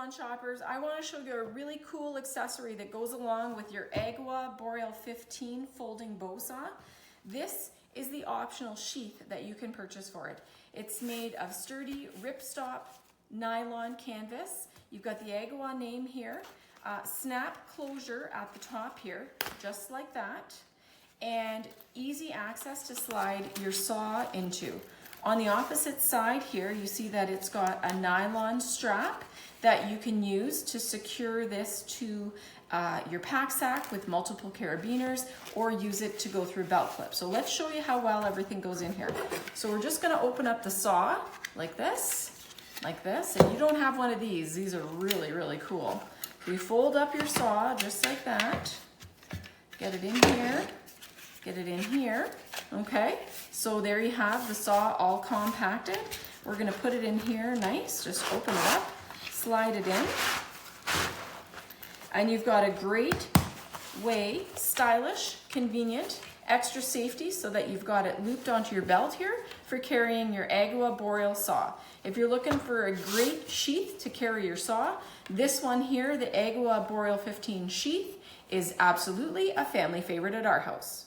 Amazon shoppers, I want to show you a really cool accessory that goes along with your AGAWA BOREAL15 folding bow saw. This is the optional sheath that you can purchase for it. It's made of sturdy ripstop nylon canvas. You've got the AGAWA name here, snap closure at the top here, just like that, and easy access to slide your saw into. On the opposite side here, you see that it's got a nylon strap that you can use to secure this to your pack sack with multiple carabiners, or use it to go through belt clips. So let's show you how well everything goes in here. So we're just gonna open up the saw like this, and you don't have one of these. These are really, really cool. You fold up your saw just like that, get it in here, get it in here. Okay, so there you have the saw all compacted. We're gonna put it in here nice, just open it up, slide it in. And you've got a great way, stylish, convenient, extra safety so that you've got it looped onto your belt here for carrying your AGAWA Boreal saw. If you're looking for a great sheath to carry your saw, this one here, the AGAWA BOREAL15 sheath, is absolutely a family favorite at our house.